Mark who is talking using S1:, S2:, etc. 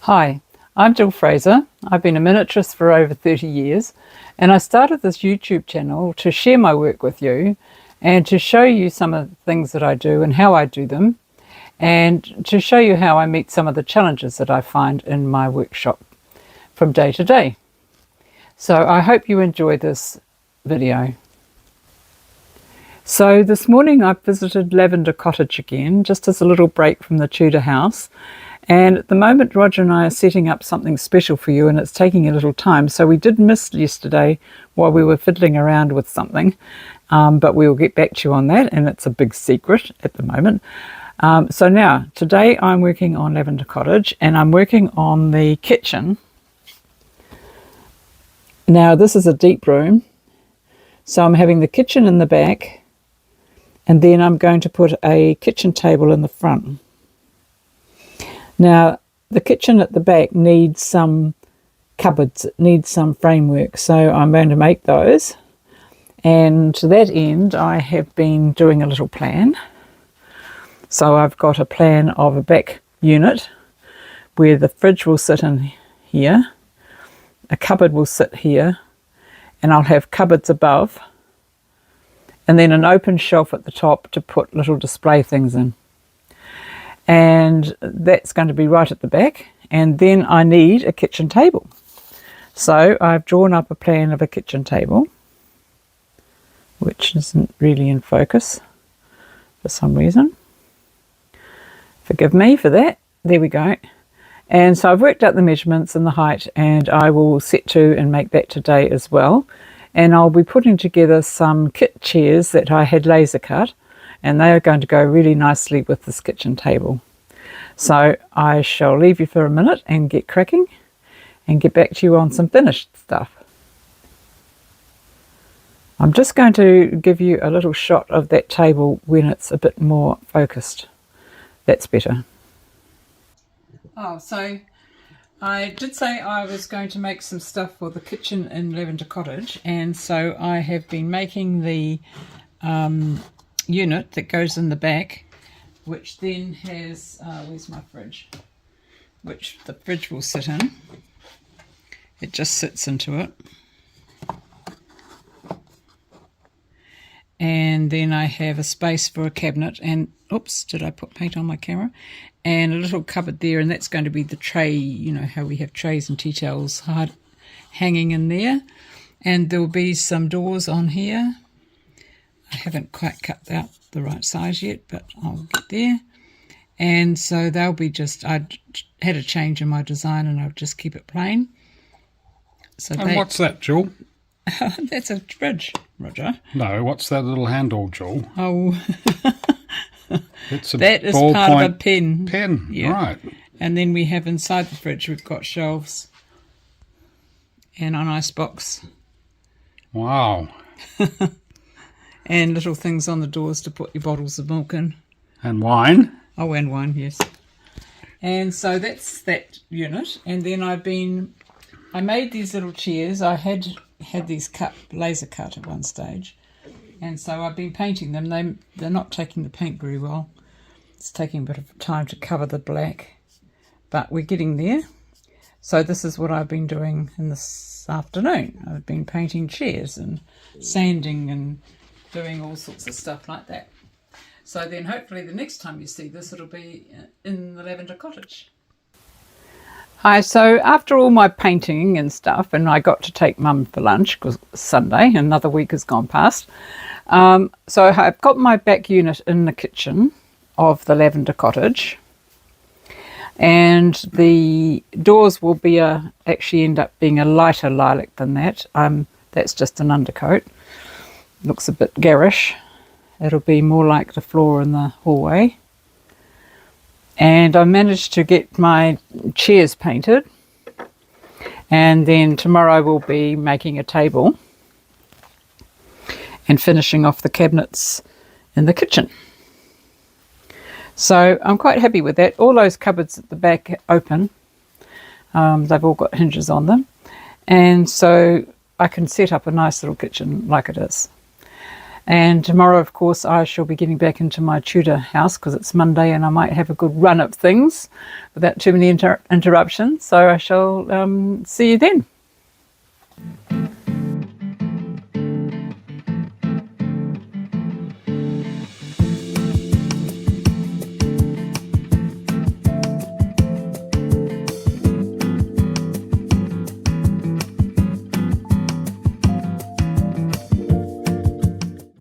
S1: Hi, I'm Jill Fraser. I've been a miniaturist for over 30 years, and I started this YouTube channel to share my work with you and to show you some of the things that I do and how I do them, and to show you how I meet some of the challenges that I find in my workshop from day to day. So I hope you enjoy this video. So this morning I visited Lavender Cottage again, just as a little break from the Tudor house. And at the moment Roger and I are setting up something special for you, and it's taking a little time. So we did miss yesterday while we were fiddling around with something, but we will get back to you on that, and it's a big secret at the moment. So now, today I'm working on Lavender Cottage, and I'm working on the kitchen. Now this is a deep room, so I'm having the kitchen in the back, and then I'm going to put a kitchen table in the front. Now, the kitchen at the back needs some cupboards, it needs some framework, so I'm going to make those. And to that end, I have been doing a little plan. So I've got a plan of a back unit where the fridge will sit in here, a cupboard will sit here, and I'll have cupboards above, and then an open shelf at the top to put little display things in. And that's going to be right at the back, and then I need a kitchen table. So I've drawn up a plan of a kitchen table, which isn't really in focus for some reason. Forgive me for that. There we go. And so I've worked out the measurements and the height, and I will set to and make that today as well. And I'll be putting together some kit chairs that I had laser cut, and they are going to go really nicely with this kitchen table. So I shall leave you for a minute and get cracking and get back to you on some finished stuff. I'm just going to give you a little shot of that table when it's a bit more focused. That's better. Oh, so I did say I was going to make some stuff for the kitchen in Lavender Cottage, and so I have been making the unit that goes in the back, which then has, where's my fridge, which the fridge will sit in. It just sits into it. And then I have a space for a cabinet, and oops, did I put paint on my camera? And a little cupboard there, and that's going to be the tray, you know how we have trays and tea towels hanging in there. And there will be some doors on here. I haven't quite cut out the right size yet, but I'll get there. And so they'll be just, I had a change in my design and I'll just keep it plain. So
S2: and what's that, Jill?
S1: That's a fridge, Roger.
S2: No, what's that little handle, Jill?
S1: Oh,
S2: it's a
S1: that is part of a pen.
S2: Pen,
S1: yeah.
S2: Right.
S1: And then we have inside the fridge, we've got shelves and an ice box.
S2: Wow.
S1: And little things on the doors to put your bottles of milk in.
S2: And wine.
S1: Oh, and wine, yes. And so that's that unit. And then I made these little chairs. I had these laser cut at one stage. And so I've been painting them. They're not taking the paint very well. It's taking a bit of time to cover the black. But we're getting there. So this is what I've been doing in this afternoon. I've been painting chairs and sanding and doing all sorts of stuff like that. So then hopefully the next time you see this, it'll be in the Lavender Cottage. Hi, so after all my painting and stuff, and I got to take Mum for lunch because it's Sunday, another week has gone past. So I've got my back unit in the kitchen of the Lavender Cottage, and the doors will be actually end up being a lighter lilac than that. That's just an undercoat. Looks a bit garish. It'll be more like the floor in the hallway. And I managed to get my chairs painted, and then tomorrow I will be making a table and finishing off the cabinets in the kitchen. So I'm quite happy with that. All those cupboards at the back open. They've all got hinges on them, and so I can set up a nice little kitchen like it is. And tomorrow, of course, I shall be getting back into my Tudor house because it's Monday and I might have a good run of things without too many interruptions. So I shall see you then.